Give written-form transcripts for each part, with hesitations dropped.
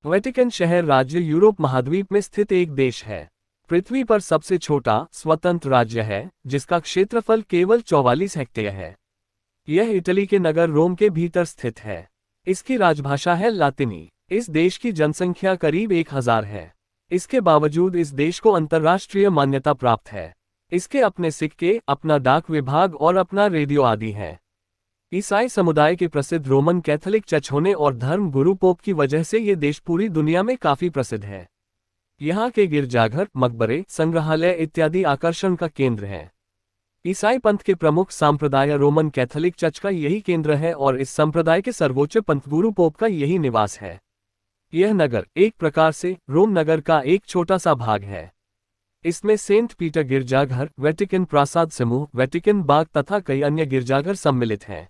Vatican शहर राज्य Europe महाद्वीप में स्थित एक देश है। पृथ्वी पर सबसे छोटा स्वतंत्र राज्य है जिसका क्षेत्रफल केवल 44 हेक्टेयर है। यह इटली के नगर रोम के भीतर स्थित है। इसकी राजभाषा है लातिनी। इस देश की जनसंख्या करीब 1000 है। इसके बावजूद इस देश को अंतर्राष्ट्रीय मान्यता प्राप्त है। इसके अपने सिक्के, अपना डाक विभाग और अपना रेडियो आदि है। ईसाई समुदाय के प्रसिद्ध रोमन कैथोलिक चर्च होने और धर्म गुरु पोप की वजह से ये देश पूरी दुनिया में काफी प्रसिद्ध है। यहाँ के गिरजाघर, मकबरे, संग्रहालय इत्यादि आकर्षण का केंद्र हैं। ईसाई पंथ के प्रमुख संप्रदाय रोमन कैथोलिक चर्च का यही केंद्र है और इस संप्रदाय के सर्वोच्च पंथ गुरु पोप का यही निवास है। यह नगर एक प्रकार से रोम नगर का एक छोटा सा भाग है। इसमें सेंट पीटर गिरजाघर, वेटिकन प्रासाद समूह, वेटिकन बाग तथा कई अन्य गिरजाघर सम्मिलित हैं।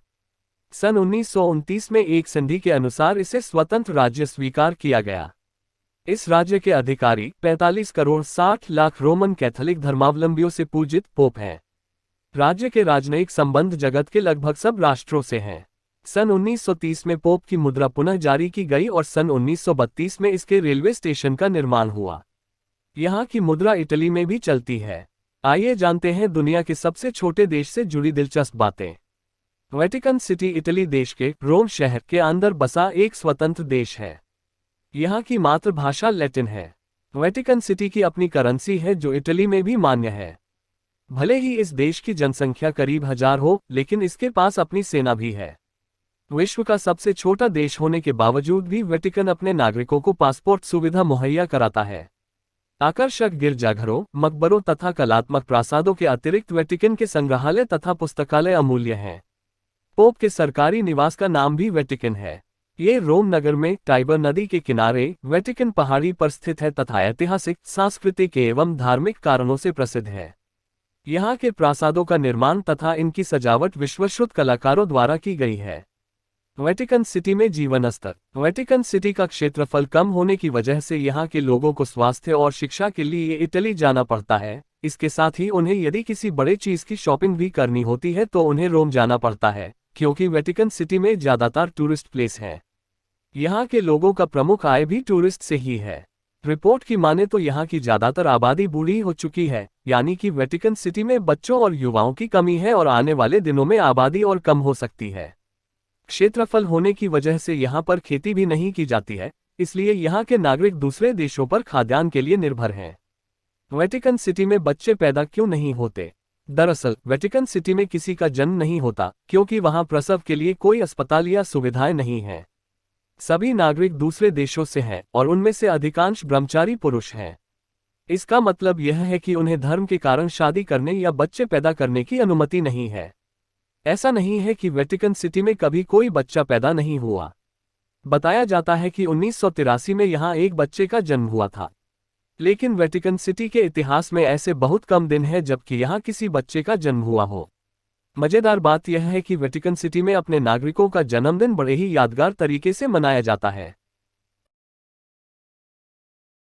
सन 1929 में एक संधि के अनुसार इसे स्वतंत्र राज्य स्वीकार किया गया। इस राज्य के अधिकारी 45 करोड़ 60 लाख रोमन कैथोलिक धर्मावलंबियों से पूजित पोप हैं। राज्य के राजनयिक संबंध जगत के लगभग सब राष्ट्रों से हैं। सन 1930 में पोप की मुद्रा पुनः जारी की गई और सन 1932 में इसके रेलवे स्टेशन का निर्माण हुआ। यहाँ की मुद्रा इटली में भी चलती है। आइए जानते हैं दुनिया के सबसे छोटे देश से जुड़ी दिलचस्प बातें। वेटिकन सिटी इटली देश के रोम शहर के अंदर बसा एक स्वतंत्र देश है। यहाँ की मातृभाषा लैटिन है। वेटिकन सिटी की अपनी करेंसी है जो इटली में भी मान्य है। भले ही इस देश की जनसंख्या करीब 1000 हो, लेकिन इसके पास अपनी सेना भी है। विश्व का सबसे छोटा देश होने के बावजूद भी वेटिकन अपने नागरिकों को पासपोर्ट सुविधा मुहैया कराता है। आकर्षक गिरजाघरों, मकबरों तथा कलात्मक प्रासादों के अतिरिक्त वेटिकन के संग्रहालय तथा पुस्तकालय अमूल्य हैं। पोप के सरकारी निवास का नाम भी वेटिकन है। ये रोम नगर में टाइबर नदी के किनारे वेटिकन पहाड़ी पर स्थित है तथा ऐतिहासिक, सांस्कृतिक एवं धार्मिक कारणों से प्रसिद्ध है। यहाँ के प्रासादों का निर्माण तथा इनकी सजावट विश्वश्रुत कलाकारों द्वारा की गई है। वेटिकन सिटी में जीवन स्तर। वेटिकन सिटी का क्षेत्रफल कम होने की वजह से यहाँ के लोगों को स्वास्थ्य और शिक्षा के लिए इटली जाना पड़ता है। इसके साथ ही उन्हें यदि किसी बड़े चीज की शॉपिंग भी करनी होती है तो उन्हें रोम जाना पड़ता है, क्योंकि वेटिकन सिटी में ज्यादातर टूरिस्ट प्लेस हैं। यहाँ के लोगों का प्रमुख आय भी टूरिस्ट से ही है। रिपोर्ट की माने तो यहाँ की ज्यादातर आबादी बूढ़ी हो चुकी है, यानी कि वेटिकन सिटी में बच्चों और युवाओं की कमी है और आने वाले दिनों में आबादी और कम हो सकती है। क्षेत्रफल होने की वजह से यहाँ पर खेती भी नहीं की जाती है, इसलिए यहाँ के नागरिक दूसरे देशों पर खाद्यान्न के लिए निर्भर हैं। वेटिकन सिटी में बच्चे पैदा क्यों नहीं होते? दरअसल वेटिकन सिटी में किसी का जन्म नहीं होता क्योंकि वहाँ प्रसव के लिए कोई अस्पताल या सुविधाएं नहीं हैं। सभी नागरिक दूसरे देशों से हैं और उनमें से अधिकांश ब्रह्मचारी पुरुष हैं। इसका मतलब यह है कि उन्हें धर्म के कारण शादी करने या बच्चे पैदा करने की अनुमति नहीं है। ऐसा नहीं है कि वेटिकन सिटी में कभी कोई बच्चा पैदा नहीं हुआ। बताया जाता है कि 1983 में यहाँ एक बच्चे का जन्म हुआ था, लेकिन वेटिकन सिटी के इतिहास में ऐसे बहुत कम दिन हैं जबकि यहाँ किसी बच्चे का जन्म हुआ हो। मजेदार बात यह है कि वेटिकन सिटी में अपने नागरिकों का जन्मदिन बड़े ही यादगार तरीके से मनाया जाता है।